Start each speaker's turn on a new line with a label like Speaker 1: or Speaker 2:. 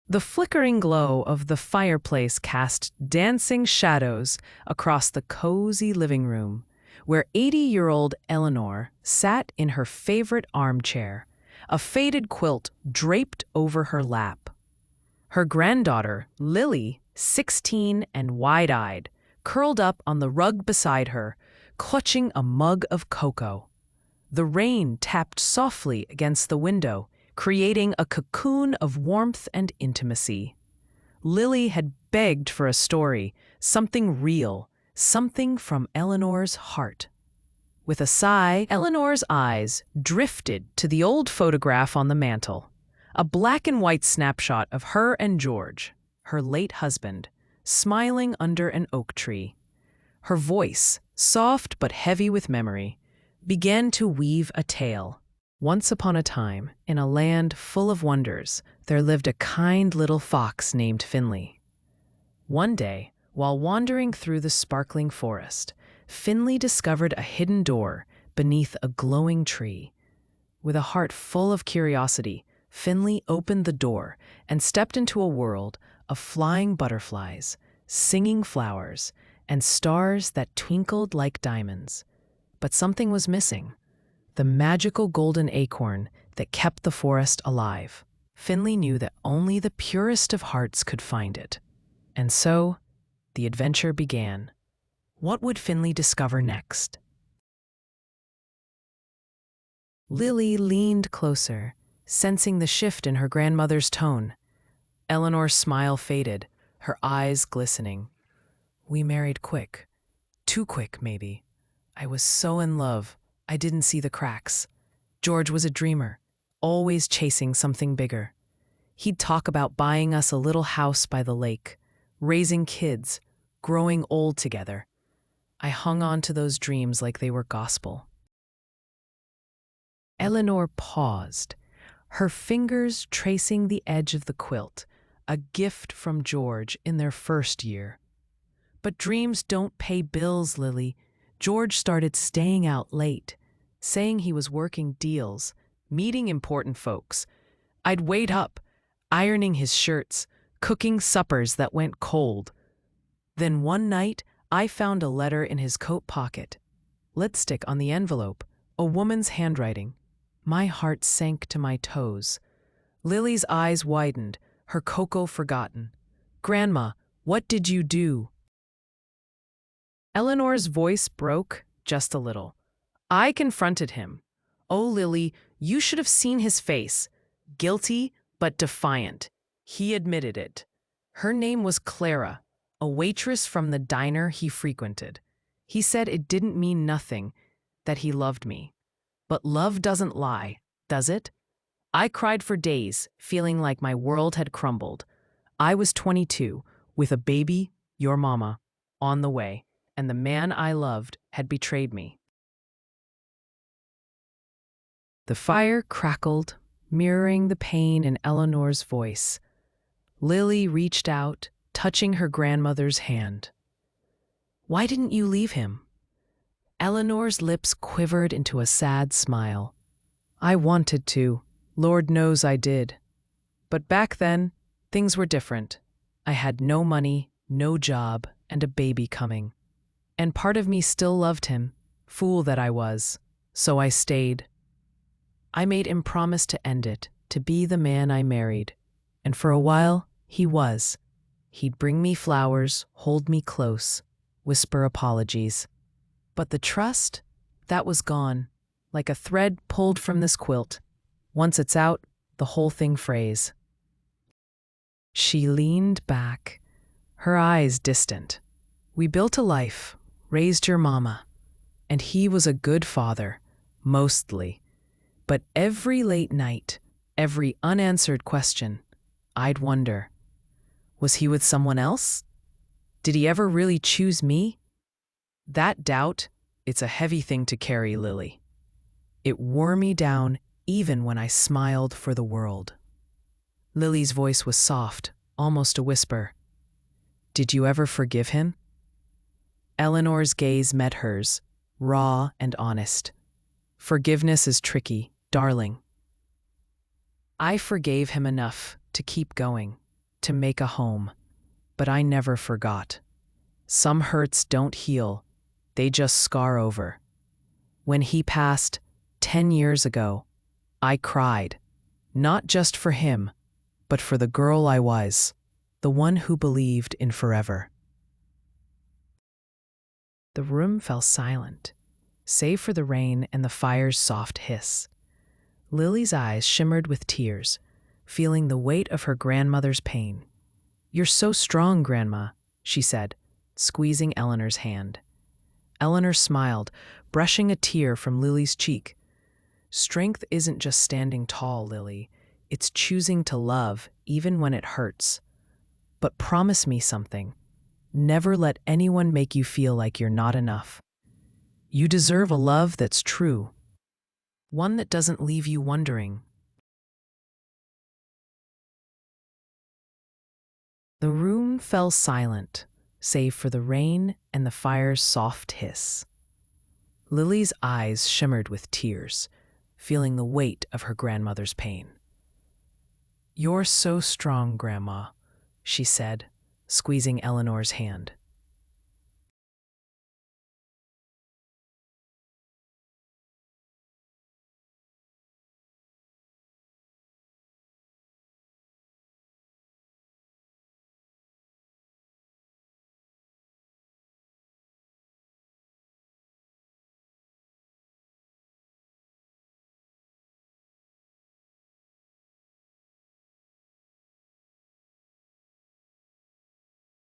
Speaker 1: The flickering glow of the fireplace cast dancing shadows across the cozy living room, where 80-year-old Eleanor sat in her favorite armchair, a faded quilt draped over her lap. Her granddaughter, Lily, 16 and wide-eyed, curled up on the rug beside her, clutching a mug of cocoa. The rain tapped softly against the window, creating a cocoon of warmth and intimacy. Lily had begged for a story, something real, something from Eleanor's heart. With a sigh, Eleanor's eyes drifted to the old photograph on the mantel, a black and white snapshot of her and George, her late husband, smiling under an oak tree. Her voice, soft but heavy with memory, began to weave a tale. Once upon a time, in a land full of wonders, there lived a kind little fox named Finley. One day, while wandering through the sparkling forest, Finley discovered a hidden door beneath a glowing tree. With a heart full of curiosity, Finley opened the door and stepped into a world of flying butterflies, singing flowers, and stars that twinkled like diamonds. But something was missing: the magical golden acorn that kept the forest alive. Finley knew that only the purest of hearts could find it. And so, the adventure began. What would Finley discover next? Lily leaned closer, sensing the shift in her grandmother's tone. Eleanor's smile faded, her eyes glistening. We married quick. Too quick, maybe. I was so in love, I didn't see the cracks. George was a dreamer, always chasing something bigger. He'd talk about buying us a little house by the lake, raising kids, growing old together. I hung on to those dreams like they were gospel. Eleanor paused, her fingers tracing the edge of the quilt, a gift from George in their first year. But dreams don't pay bills, Lily. George started staying out late, saying he was working deals, meeting important folks. I'd wait up, ironing his shirts, cooking suppers that went cold. Then one night, I found a letter in his coat pocket. Lipstick on the envelope, a woman's handwriting. My heart sank to my toes. Lily's eyes widened, her cocoa forgotten. Grandma, what did you do? Eleanor's voice broke just a little. I confronted him. Oh, Lily, you should have seen his face. Guilty, but defiant. He admitted it. Her name was Clara, a waitress from the diner he frequented. He said it didn't mean nothing, that he loved me. But love doesn't lie, does it? I cried for days, feeling like my world had crumbled. I was 22, with a baby, your mama, on the way, and the man I loved had betrayed me. The fire crackled, mirroring the pain in Eleanor's voice. Lily reached out, touching her grandmother's hand. Why didn't you leave him? Eleanor's lips quivered into a sad smile. I wanted to. Lord knows I did. But back then, things were different. I had no money, no job, and a baby coming. And part of me still loved him, fool that I was. So I stayed. I made him promise to end it, to be the man I married. And for a while, he was. He'd bring me flowers, hold me close, whisper apologies. But the trust, that was gone, like a thread pulled from this quilt. Once it's out, the whole thing frays. She leaned back, her eyes distant. We built a life, raised your mama, and he was a good father, mostly. But every late night, every unanswered question, I'd wonder, was he with someone else? Did he ever really choose me? That doubt, it's a heavy thing to carry, Lily. It wore me down even when I smiled for the world. Lily's voice was soft, almost a whisper. Did you ever forgive him? Eleanor's gaze met hers, raw and honest. Forgiveness is tricky, darling. I forgave him enough to keep going. to make a home, but I never forgot. Some hurts don't heal, they just scar over. When he passed 10 years ago, I cried, not just for him, but for the girl I was, the one who believed in forever. The room fell silent, save for the rain and the fire's soft hiss. Lily's eyes shimmered with tears, feeling the weight of her grandmother's pain. "You're so strong, Grandma," she said, squeezing Eleanor's hand. Eleanor smiled, brushing a tear from Lily's cheek. "Strength isn't just standing tall, Lily. It's choosing to love, even when it hurts. But promise me something. Never let anyone make you feel like you're not enough. You deserve a love that's true, one that doesn't leave you wondering." The room fell silent, save for the rain and the fire's soft hiss. Lily's eyes shimmered with tears, feeling the weight of her grandmother's pain. "You're so strong, Grandma," she said, squeezing Eleanor's hand.